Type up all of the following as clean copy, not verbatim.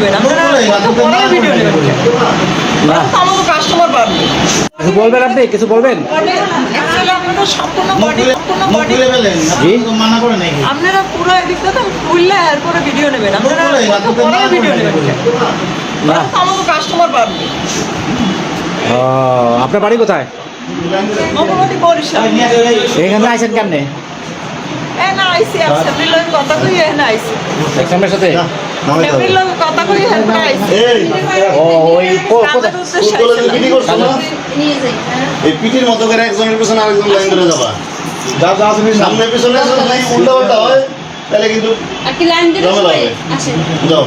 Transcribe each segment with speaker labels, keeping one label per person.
Speaker 1: নেবেন, আপনারা পরে ভিডিও নেবেন। না আমাকে কাস্টমার পাবেন।
Speaker 2: কিছু বলবেন আপনি, কিছু বলবেন?
Speaker 1: অ্যাকচুয়ালি আপনারা সম্পূর্ণ বডি
Speaker 3: মানা করে নাই
Speaker 1: আপনারা পুরো এদিকটা তো খুললে এরপরে ভিডিও নেবেন, আপনারা পরে ভিডিও নেবেন।
Speaker 2: না
Speaker 1: আমাকে কাস্টমার পাবেন।
Speaker 2: ও, আপনার বাড়ি কোথায়?
Speaker 1: মোটামুটি বরিশাল।
Speaker 2: এখানে আইছেন কেমনে?
Speaker 1: না আইসি ফ্যামিলির লগে কথা কই না আইসি।
Speaker 2: এক্সামের সাথে
Speaker 1: ফ্যামিলির লগে কথা কই না আইসি।
Speaker 2: ও ওই
Speaker 3: পিটি করছো না এই পিটির মতো করে একজনের পিছনে আরেকজন লাইন ধরে যাবা সামনে পিছনে যদি উল্টা উল্টা হয় তাহলে কিন্তু
Speaker 4: আর কি লাইন দিতে হবে আসেন
Speaker 3: যাও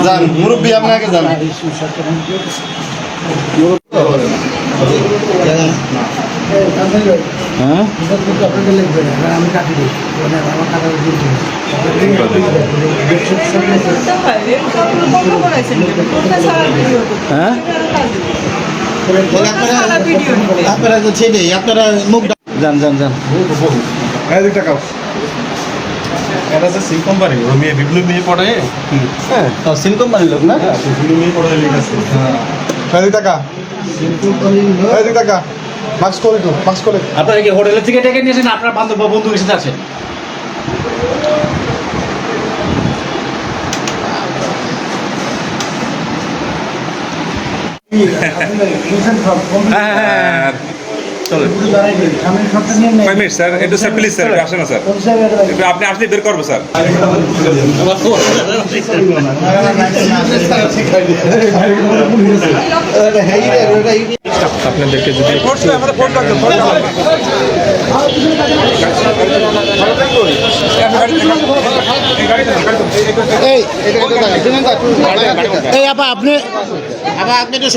Speaker 3: যান মুরব্বি আপনাকে জান
Speaker 2: হ্যাঁ
Speaker 5: আমি কাটি দিই আমার কাটা
Speaker 2: হ্যাঁ
Speaker 3: আপনারা তো ছেড়ে আপনারা মুখ
Speaker 2: যান যান যান
Speaker 6: এটা যে সিম কোম্পানি ওরা মেয়ে বিপ্লব নিয়ে পড়ে
Speaker 3: হ্যাঁ সিম কোম্পানির লোক না
Speaker 6: বিপ্লব নিয়ে পড়ে লিখেছে
Speaker 2: আপনারা কি হোটেলের থেকে ডেকে নিয়েছেন? আপনার বান্ধব বা বন্ধুর সাথে আছে?
Speaker 6: হ্যাঁ চলেন কয় মিনিট স্যার একটু স্যার প্লিজ স্যার আসেন না স্যার একটু আপনি আসলে বের করবো স্যার আপনাদেরকে যদি
Speaker 5: এই আপা আপনি একটু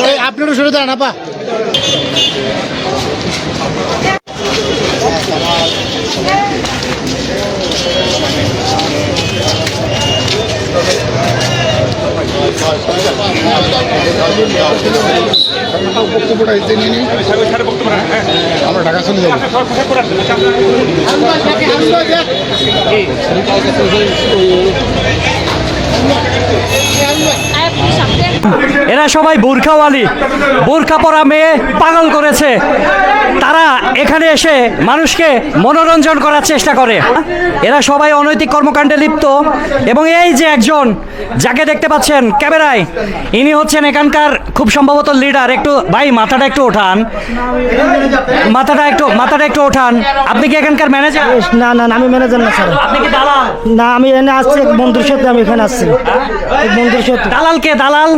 Speaker 5: সরে দাঁড়ান আপা। আমরা ঢাকা চলে যাবো।
Speaker 7: এরা সবাই বোরখাওয়ালি, বোরখা পরা মেয়ে পাগল করেছে। তারা এখানে এসে মানুষকে মনোরঞ্জন করার চেষ্টা করে। এরা সবাই অনৈতিক কর্মকাণ্ডে লিপ্ত। এবং এই যে একজন যাকে দেখতে পাচ্ছেন ক্যামেরায়, ইনি হচ্ছেন এখানকার খুব সম্ভবত লিডার। একটু ভাই মাথাটা একটু ওঠান, মাথাটা একটু ওঠান। আপনি কি এখানকার ম্যানেজার?
Speaker 5: না না না, আমি ম্যানেজার না স্যার।
Speaker 7: আপনি কি দালাল?
Speaker 5: না, আমি এখানে আসছি এক বন্ধুর সাথে, আমি এখানে আসছি এক বন্ধুর সাথে।
Speaker 7: দালাল কে? দালাল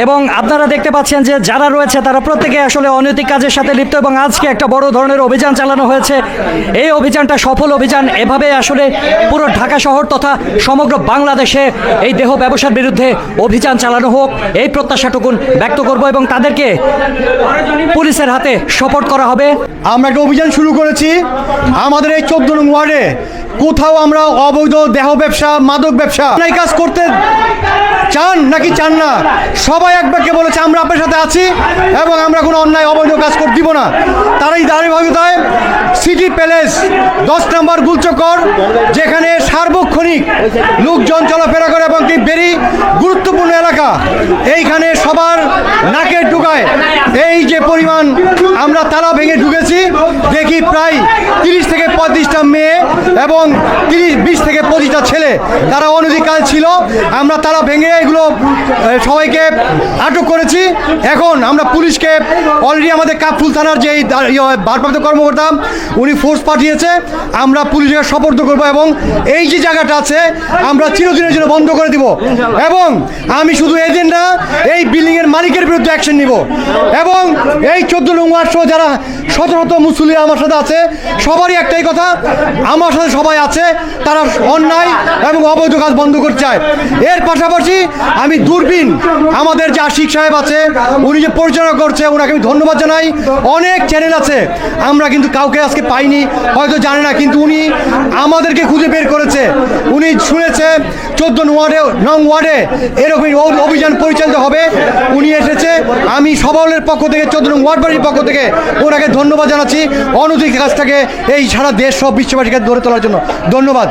Speaker 7: এবং আপনারা দেখতে পাচ্ছেন যে যারা রয়েছে তারা প্রত্যেকে আসলে অনৈতিক কাজের সাথে লিপ্ত। এবং আজকে একটা বড় ধরনের অভিযান চালানো হয়েছে। এই অভিযানটা সফল অভিযান। এভাবে আসলে পুরো ঢাকা শহর তথা সমগ্র বাংলাদেশে এই দেহ ব্যবসার বিরুদ্ধে অভিযান চালানো হোক, এই প্রত্যাশাটুকুন ব্যক্ত করব এবং তাদেরকে পুলিশের হাতে সোপর্দ করা হবে।
Speaker 5: আমরা একটা অভিযান শুরু করেছি আমাদের এই 14 নং ওয়ার্ডে। কোথাও আমরা অবৈধ দেহ ব্যবসা, মাদক ব্যবসা এই কাজ করতে চান নাকি চান না, সবাই এক বাক্যে বলেছে আমরা আপনার সাথে আছি এবং আমরা কোনো অন্যায় অবৈধ কাজ করতে দিব না। তারাই ধারাবাহিকতায় সিটি প্যালেস 10 নম্বর গুলচক্কর, যেখানে সার্বক্ষণিক লোকজন চলাফেরা করে এবং কি বেরি গুরুত্বপূর্ণ এলাকা, এইখানে সবার নাকের ঢুকায় এই যে পরিমাণ আমরা তালা ভেঙে ঢুকেছি, দেখি প্রায় 30 থেকে 35টা মেয়ে এবং 20 থেকে 25টা ছেলে তারা অনৈতিক কাজ ছিল। আমরা তালা ভেঙে এগুলো সবাইকে আটক করেছি। এখন আমরা পুলিশকে অলরেডি আমাদের কাপফুল থানার যে ভারপ্রাপ্ত কর্মকর্তা উনি ফোর্স পাঠিয়েছে, আমরা পুলিশকে সোপর্দ করব এবং এই যে জায়গাটা আছে আমরা চিরদিনের জন্য বন্ধ করে দিব। এবং আমি শুধু এজেন্ট না, এই বিল্ডিংয়ের মালিকের বিরুদ্ধে অ্যাকশন নিব। এবং এই 14 নং ওয়ার্ড সহ যারা শত শত মুসল্লি আমার সাথে আছে, সবারই একটাই কথা, আমার সাথে সবাই আছে, তারা অন্যায় এবং অবৈধ কাজ বন্ধ করতে চায়। এর পাশাপাশি আমি দূরবীন আমাদের যে আশিক সাহেব আছে, উনি যে পরিচালনা করছে, ওনাকে আমি ধন্যবাদ জানাই। অনেক চ্যানেল আছে, আমরা কিন্তু কাউকে আজকে পাইনি, হয়তো জানে না, কিন্তু উনি আমাদেরকে খুঁজে বের করেছে। উনি শুনেছে 14 নং ওয়ার্ডে এরকমই অভিযান পরিচালিত হবে। উনি এসেছে, আমি সবলের পক্ষ থেকে 14 নং ওয়ার্ড বাড়ির পক্ষ থেকে ওনাকে ধন্যবাদ জানাচ্ছি অনধিক কাজটাকে এই সারা দেশ সব বিশ্ববাসীকে ধরে তোলার জন্য। ধন্যবাদ।